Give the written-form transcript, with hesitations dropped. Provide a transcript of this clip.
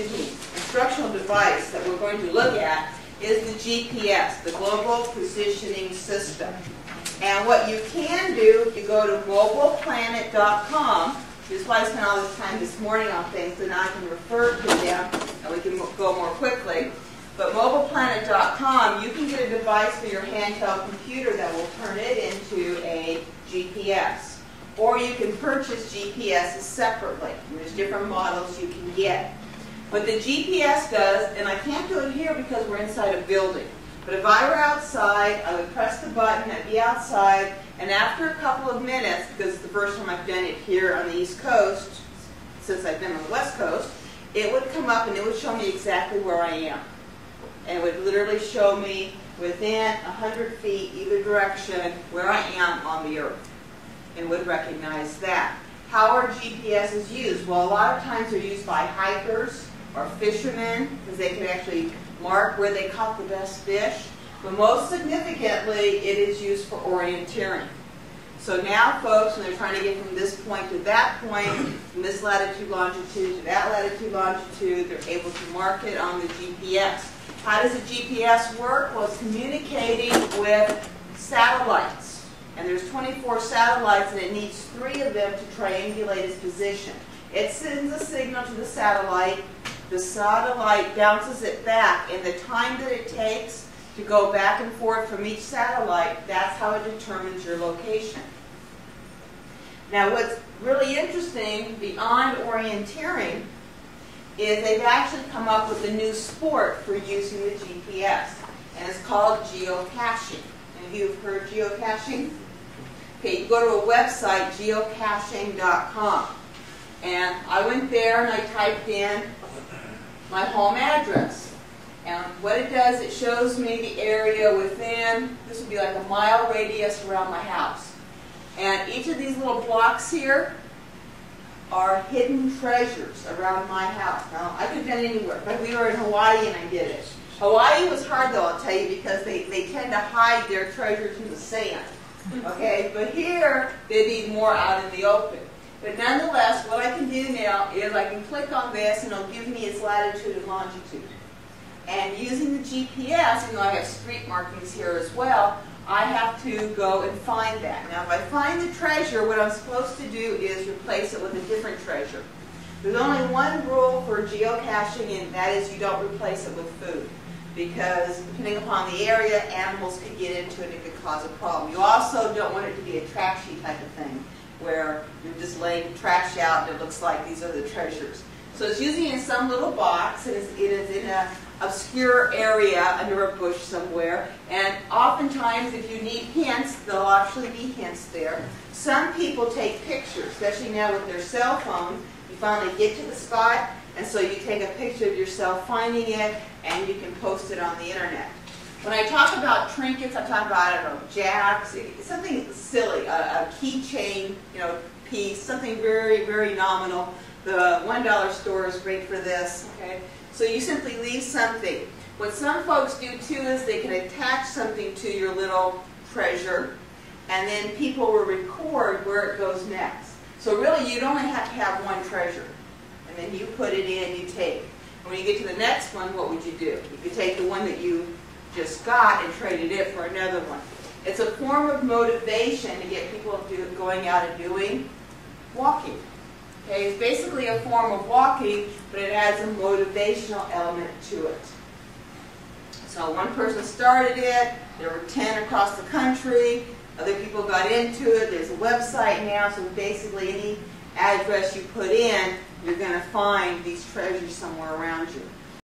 instructional device that we're going to look at is the GPS, the Global Positioning System. And what you can do, if you go to mobileplanet.com, this is why I spent all this time this morning on things, so now I can refer to them and we can go more quickly. But mobileplanet.com, you can get a device for your handheld computer that will turn it into a GPS. Or you can purchase GPSs separately. And there's different models you can get. What the GPS does, and I can't do it here because we're inside a building, but if I were outside, I would press the button, I'd be outside, and after a couple of minutes, because it's the first time I've done it here on the East Coast, since I've been on the West Coast, it would come up and it would show me exactly where I am. And it would literally show me within 100 feet either direction where I am on the earth, and would recognize that. How are GPSs used? Well, a lot of times they're used by hikers or fishermen because they can actually mark where they caught the best fish. But most significantly, it is used for orienteering. So now folks, when they're trying to get from this point to that point, from this latitude, longitude to that latitude, longitude, they're able to mark it on the GPS. How does the GPS work? Well, it's communicating with satellites. And there's 24 satellites, and it needs 3 of them to triangulate its position. It sends a signal to the satellite bounces it back, and the time that it takes to go back and forth from each satellite, that's how it determines your location. Now what's really interesting, beyond orienteering, is they've actually come up with a new sport for using the GPS, and it's called geocaching. Any of you have heard geocaching? Okay, you go to a website, geocaching.com, and I went there and I typed in my home address. And what it does, it shows me the area within, this would be like a mile radius around my house. And each of these little blocks here are hidden treasures around my house. Now, I could have done it anywhere, but we were in Hawaii and I did it. Hawaii was hard though, I'll tell you, because they tend to hide their treasures in the sand. Okay, but here they'd be more out in the open. But nonetheless, what I can do now is I can click on this and it'll give me its latitude and longitude. And using the GPS, even though I have street markings here as well, I have to go and find that. Now if I find the treasure, what I'm supposed to do is replace it with a different treasure. There's only one rule for geocaching, and that is you don't replace it with food. Because depending upon the area, animals could get into it and it could cause a problem. You also don't want it to be a trashy type of thing, where you're just laying trash out and it looks like these are the treasures. So it's usually in some little box, and it is in an obscure area under a bush somewhere. And oftentimes if you need hints, there'll actually be hints there. Some people take pictures, especially now with their cell phone. You finally get to the spot, and so you take a picture of yourself finding it, and you can post it on the internet. When I talk about trinkets, I'm talking about, I don't know, jacks, something silly, a keychain, piece, something very, very nominal. The $1 store is great for this. Okay, so you simply leave something. What some folks do too is they can attach something to your little treasure, and then people will record where it goes next. So really, you'd only have to have one treasure, and then you put it in, you take. And when you get to the next one, what would you do? You could take the one that you just got and traded it for another one. It's a form of motivation to get people going out and doing walking. Okay, it's basically a form of walking, but it adds a motivational element to it. So one person started it, there were 10 across the country, other people got into it, there's a website now, so basically any address you put in, you're going to find these treasures somewhere around you.